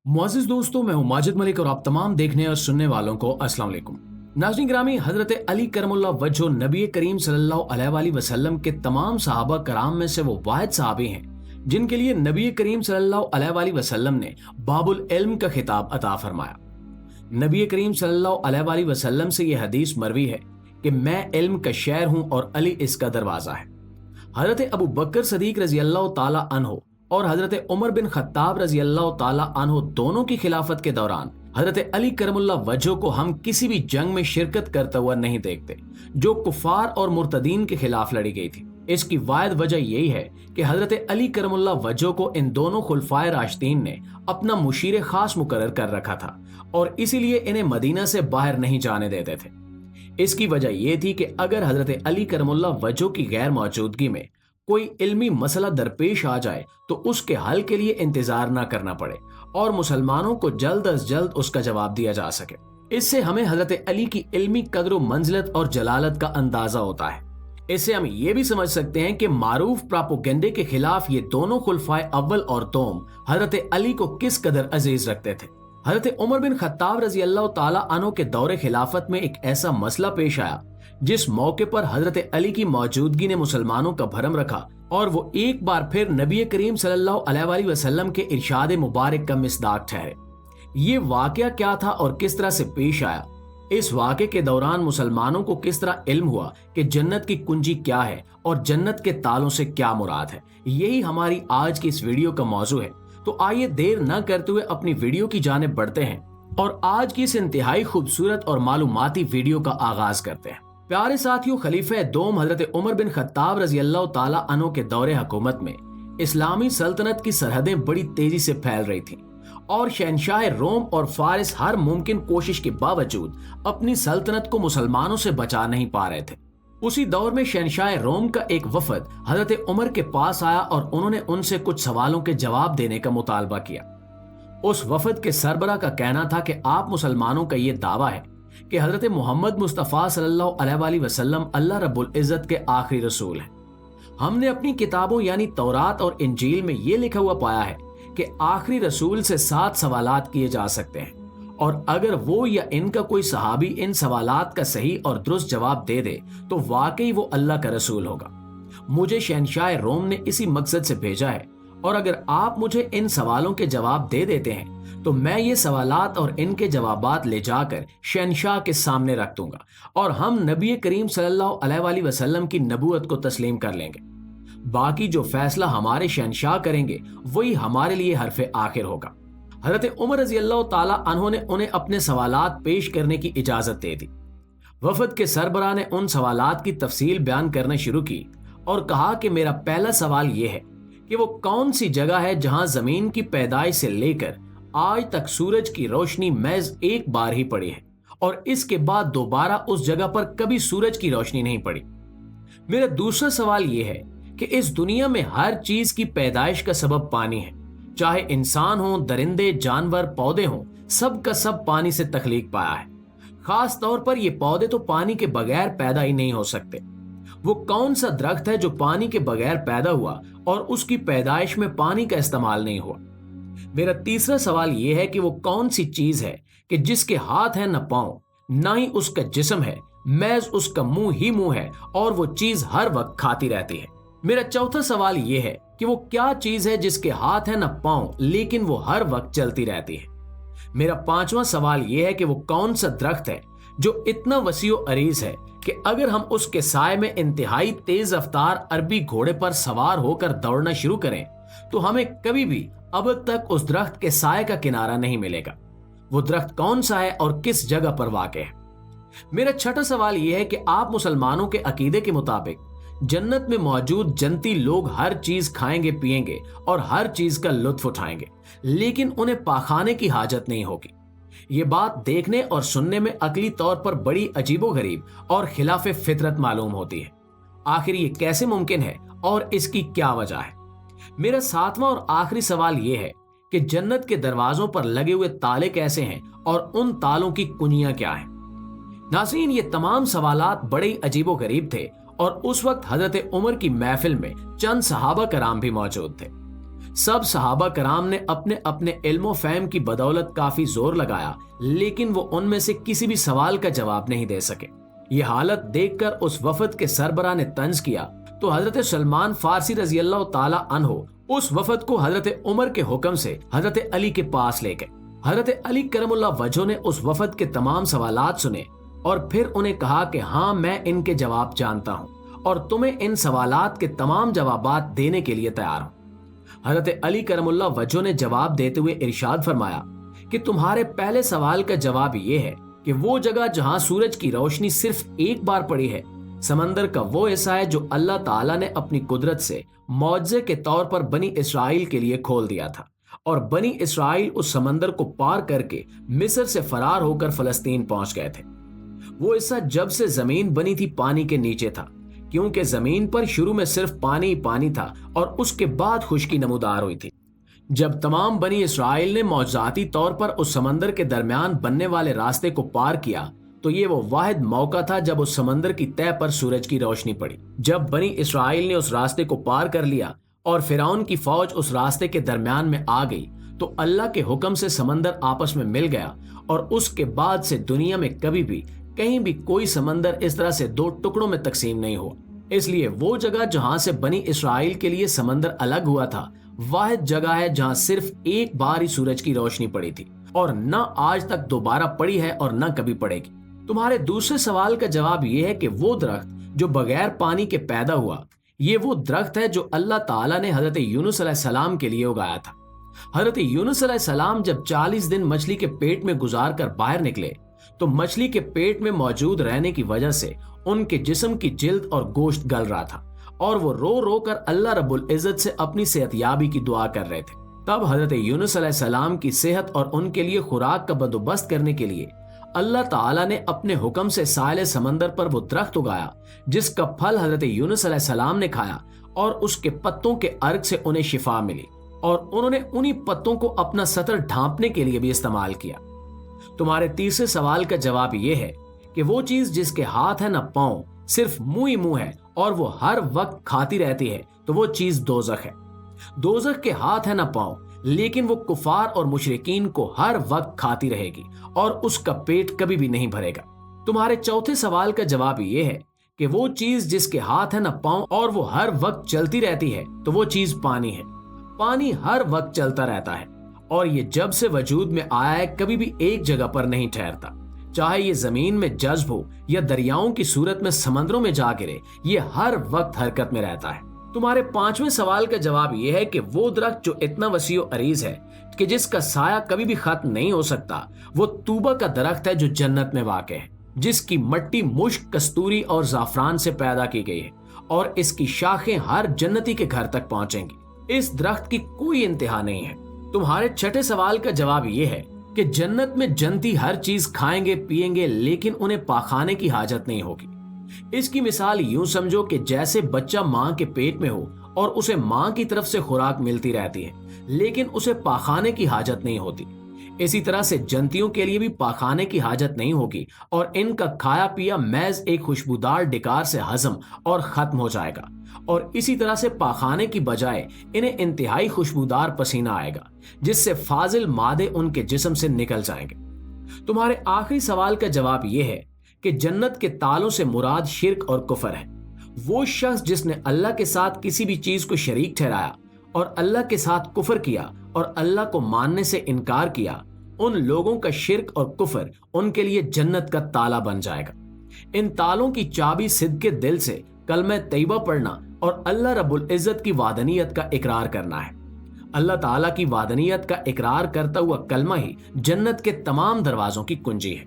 मुअज़्ज़िज़ दोस्तों, मैं हूं माजिद मलिक और आप तमाम देखने और सुनने वालों को अस्सलाम वालेकुम। नाज़रीन गिरामी, हजरत अली करमुल्लाह वजह नबी करीम सल्लल्लाहु अलैहि वसल्लम के तमाम सहाबा कराम में से वो वाहिद सहाबी हैं जिनके लिए नबी करीम सल्लल्लाहु अलैहि वसल्लम ने बाबुल इल्म का खिताब अता फरमाया। नबी करीम सल्लल्लाहु अलैहि वसल्लम से यह हदीस मरवी है कि मैं इल्म का शहर हूं और अली इसका दरवाजा है। हजरत अबू बकर सदीक रजी अल्लाह ताला अन्हो और हजरत उमर बिन खत्ताब रजी अल्लाह ताला अन्हो दोनों की खिलाफत के दौरान हजरत अली करमुल्लाह वजह को हम किसी भी जंग में शिरकत करता हुआ नहीं देखते जो कुफार और मुर्तदीन के खिलाफ लड़ी गई थी। इसकी वायद वजह यही है कि हजरत अली करमुल्लाह वजह को इन दोनों खुलफाए राशिदीन ने अपना मुशीर खास मुकर्रर कर रखा था और इसीलिए इन्हें मदीना से बाहर नहीं जाने देते थे। इसकी वजह यह थी कि अगर हजरत अली करमुल्लाह वजह की गैर मौजूदगी में कोई इल्मी मसला दरपेश आ जाए तो उसके हल के लिए इंतजार न करना पड़े और मुसलमानों को जल्द अज जल्द उसका जवाब दिया जा सके। इससे हमें हजरत अली की इल्मी कदर व मंजिलत और जलालत का अंदाजा होता है। इससे हम ये भी समझ सकते हैं कि मारूफ प्रोपेगेंडे के खिलाफ ये दोनों खुलफाए अव्वल और दोम हजरत अली को किस कदर अजीज रखते थे। हजरत उमर बिन खत्ताब रजी अल्लाह ताला अन्हु के दौरे खिलाफत में एक ऐसा मसला पेश आया जिस मौके पर हजरत अली की मौजूदगी ने मुसलमानों का भरम रखा और वो एक बार फिर नबी करीम सल्लल्लाहु अलैहि वसल्लम के इरशाद मुबारक का मिसदाक ठहरे। ये वाकया क्या था और किस तरह से पेश आया, इस वाक़े के दौरान मुसलमानों को किस तरह इल्म हुआ कि जन्नत की कुंजी क्या है और जन्नत के तालों से क्या मुराद है, यही हमारी आज की इस वीडियो का मौजू है। तो आइए देर न करते हुए अपनी वीडियो की जानिब बढ़ते हैं और आज की इस इंतहाई खूबसूरत और मालूमाती वीडियो का आगाज करते हैं। प्यारे साथियों, खलीफा दोम हजरत उमर बिन खत्ताब रजी अल्लाह ताला अन्हु के दौरे हुकूमत में इस्लामी सल्तनत की सरहदें बड़ी तेजी से फैल रही थीं और शहनशाह रोम और फारिस हर मुमकिन कोशिश के बावजूद अपनी सल्तनत को मुसलमानों से बचा नहीं पा रहे थे। उसी दौर में शहनशाह रोम का एक वफद हजरत उमर के पास आया और उन्होंने उनसे कुछ सवालों के जवाब देने का मुतालबा किया। उस वफद के सरबरा का कहना था कि आप मुसलमानों का ये दावा है कि हजरत मोहम्मद मुस्तफ़ा सल्लल्लाहु अलैहि वसल्लम अल्लाह रब्बुल इज़्ज़त के आखिरी रसूल हैं। हमने अपनी किताबों यानी तौरात और इंजील में ये लिखा हुआ पाया है कि आखिरी रसूल से 7 सवालात किए जा सकते हैं और अगर वो या इनका कोई सहाबी इन सवालात का सही और दुरुस्त जवाब दे दे तो वाकई वो अल्लाह का रसूल होगा। मुझे शहनशाह रोम ने इसी मकसद से भेजा है और अगर आप मुझे इन सवालों के जवाब दे देते हैं तो मैं ये सवालात और इनके जवाबात ले जाकर शहनशाह के सामने रख दूंगा और हम नबी करीम सल्लल्लाहु अलैहि वसल्लम की नबूवत को तस्लीम कर लेंगे। बाकी जो फैसला हमारे शहनशाह करेंगे वही हमारे लिए हरफ आखिर होगा। हजरत उमर रजी अल्लाह ताला अन्हु ने उन्हें अपने सवालात पेश करने की इजाजत दे दी। वफद के सरबराह ने उन सवालात की तफसील बयान करना शुरू की और कहा कि मेरा पहला सवाल यह है कि वो कौन सी जगह है जहां जमीन की पैदाइश से लेकर आज तक सूरज की रोशनी महज एक बार ही पड़ी है और इसके बाद दोबारा उस जगह पर कभी सूरज की रोशनी नहीं पड़ी। मेरा दूसरा सवाल यह है कि इस दुनिया में हर चीज की पैदाइश का सबब पानी है, चाहे इंसान हो, दरिंदे, जानवर, पौधे हों, सब का सब पानी से तख्लीक पाया है। खास तौर पर ये पौधे तो पानी के बगैर पैदा ही नहीं हो सकते। वो कौन सा दरख्त है जो पानी के बगैर पैदा हुआ और उसकी पैदाइश में पानी का इस्तेमाल नहीं हुआ। मेरा तीसरा सवाल यह है कि वो कौन सी चीज है कि जिसके हाथ है न पांव, ना ही उसका जिस्म है, महज उसका मुंह ही मुंह है और वो चीज हर वक्त खाती रहती है। मेरा चौथा सवाल यह है कि वो क्या चीज है जिसके हाथ है न पांव लेकिन वो हर वक्त चलती रहती है। मेरा पांचवा सवाल यह है कि वो कौन सा दरख्त है जो इतना वसीओ अरीज है कि अगर हम उसके साए में इंतहाई तेज रफ्तार अरबी घोड़े पर सवार होकर दौड़ना शुरू करें तो हमें कभी भी अब तक उस दरख्त के साए का किनारा नहीं मिलेगा। वो दरख्त कौन सा है और किस जगह पर वाक़ है। मेरा छठा सवाल यह है कि आप मुसलमानों के अकीदे के मुताबिक जन्नत में मौजूद जन्नती लोग हर चीज खाएंगे पिएंगे और हर चीज का लुत्फ उठाएंगे लेकिन उन्हें पाखाने की हाजत नहीं होगी। ये बात देखने और सुनने में अकली तौर पर बड़ी अजीबोगरीब और खिलाफ फितरत मालूम होती है। आखिर ये कैसे मुमकिन है और इसकी क्या वजह है। मेरा सातवां और आखिरी सवाल यह है कि जन्नत के दरवाजों पर लगे हुए ताले कैसे हैं और उन तालों की कुंजियां क्या हैं। नाज़रीन, ये तमाम सवालात बड़े अजीबोगरीब थे और उस वक्त हजरत उमर की महफिल में चंद सहाबा कराम भी मौजूद थे। सब सहाबा कराम ने अपने अपने इल्म फहम की बदौलत काफी जोर लगाया, लेकिन वो उनमें से किसी भी सवाल का जवाब नहीं दे सके। ये हालत देखकर उस वफद के सरबराह ने तंज किया तो हजरत सलमान फारसी रजी अल्लाह ताला अन्हो उस वफद को हजरत उमर के हुक्म से हजरत अली के पास ले गए। हजरत अली करमुल्लाह वजह ने उस वफद के तमाम सवालात सुने और फिर उन्हें कहा कि हाँ, मैं इनके जवाब जानता हूँ और तुम्हें इन सवालात के तमाम जवाबात देने के लिए तैयार हूँ। हजरत अली करमुल्लाह वजह ने जवाब देते हुए इरशाद फरमाया कि तुम्हारे पहले सवाल का जवाब ये है कि वो जगह जहां सूरज की रोशनी सिर्फ एक बार पड़ी है, समंदर का वो हिस्सा है जो अल्लाह ताला ने अपनी कुदरत से मौजज़े के तौर पर बनी इसराइल के लिए खोल दिया था और बनी इसराइल उस समंदर को पार करके मिस्र से फरार होकर फलस्तीन पहुंच गए थे। वो हिस्सा जब से जमीन बनी थी पानी के नीचे था, क्योंकि जमीन पर शुरू में सिर्फ पानी ही पानी था और उसके बाद खुश्की नमूदार हुई थी। जब तमाम बनी इसराइल ने मौजज़ाती तौर पर उस समंदर के दरमियान बनने वाले रास्ते को पार किया तो ये वो वाहिद मौका था जब उस समंदर की तह पर सूरज की रोशनी पड़ी। जब बनी इसराइल ने उस रास्ते को पार कर लिया और फिरौन की फौज उस रास्ते के दरमियान में आ गई तो अल्लाह के हुक्म से समंदर आपस में मिल गया और उसके बाद से दुनिया में कभी भी कहीं भी कोई समंदर इस तरह से दो टुकड़ों में तकसीम नहीं हुआ। इसलिए वो जगह जहां से बनी इसराइल के लिए समंदर अलग हुआ था वाहिद जगह है जहां सिर्फ एक बार ही सूरज की रोशनी पड़ी थी और न आज तक दोबारा पड़ी है और न कभी पड़ेगी। तुम्हारे दूसरे सवाल का जवाब यह है कि वो दरख्त जो बगैर पानी के पैदा हुआ, ये वो दरख्त है जो अल्लाह ताला ने हजरत यूनुस अलैहिस्सलाम के लिए उगाया था। हजरत यूनुस अलैहिस्सलाम जब 40 दिन मछली के पेट में गुजार कर बाहर निकले तो मछली के पेट में मौजूद रहने की वजह से उनके जिस्म की जिल्द और गोश्त गल रहा था और वो रो रो कर अल्लाह रब्बुल इज्जत से अपनी सेहतयाबी की दुआ कर रहे थे। तब हजरत यूनुस अलैहिस्सलाम की सेहत और उनके लिए खुराक का बंदोबस्त करने के लिए अल्लाह ताला ने अपने हुक्म से साहिल समंदर पर वो दरख्त उगाया जिसका फल हजरत यूनुस अलैहिस्सलाम ने खाया और उसके पत्तों के अर्क से उन्हें शिफा मिली और उन्होंने उन्हीं पत्तों को अपना सतर ढांपने के लिए भी इस्तेमाल किया। तुम्हारे तीसरे सवाल का जवाब ये है कि वो चीज जिसके हाथ है ना पांव, सिर्फ मुंह ही मुंह है और वो हर वक्त खाती रहती है, तो वो चीज दोजख है। दोजख के हाथ है ना पांव, लेकिन वो कुफार और मुशरिकीन को हर वक्त खाती रहेगी और उसका पेट कभी भी नहीं भरेगा। तुम्हारे चौथे सवाल का जवाब ये है कि वो चीज जिसके हाथ है ना पांव और वो हर वक्त चलती रहती है, तो वो चीज पानी है। पानी हर वक्त चलता रहता है और ये जब से वजूद में आया है कभी भी एक जगह पर नहीं ठहरता, चाहे ये जमीन में जज्ब हो या दरियाओं की सूरत में समंदरों में जा गिरे, ये हर वक्त हरकत में रहता है। तुम्हारे पांचवें सवाल का जवाब यह है कि वो दरख्त जो इतना वसीओ अरीज है कि जिसका साया कभी भी खत्म नहीं हो सकता, वो तूबा का दरख्त है जो जन्नत में वाक़ है, जिसकी मट्टी मुश्क, कस्तूरी और जाफरान से पैदा की गई है और इसकी शाखें हर जन्नती के घर तक पहुंचेंगी। इस दरख्त की कोई इंतहा नहीं है। तुम्हारे छठे सवाल का जवाब यह है कि जन्नत में जन्नती हर चीज खाएंगे पिएंगे, लेकिन उन्हें पाखाने की हाजत नहीं होगी। इसकी मिसाल यूं समझो कि जैसे बच्चा माँ के पेट में हो और उसे माँ की तरफ से खुराक मिलती रहती है, लेकिन उसे पाखाने की हाजत नहीं होती। इसी तरह से जन्नतियों के लिए भी पाखाने की हाजत नहीं होगी और इनका खाया पिया महज एक खुशबूदार डिकार से हजम और खत्म हो जाएगा और इसी तरह से पाखाने की बजाय इन्हें इंतहाई खुशबूदार पसीना आएगा, जिससे फाजिल मादे उनके जिस्म से निकल जाएंगे। तुम्हारे आखिरी सवाल का जवाब यह है कि जन्नत के तालों से मुराद शिर्क और कुफर है। वो शख्स जिसने अल्लाह के साथ किसी भी चीज को शरीक ठहराया और अल्लाह के साथ कुफर किया और अल्लाह को मानने से इनकार किया, उन लोगों का शिर्क और कुफर उनके लिए जन्नत का ताला बन जाएगा। इन तालों की चाबी सिद्के दिल से कलमा तैयबा पढ़ना और अल्लाह रब्बुल इज्जत की वादनीयत का इकरार करना है। अल्लाह ताला की वादनीयत का इकरार करता हुआ कलमा ही जन्नत के तमाम दरवाजों की कुंजी है।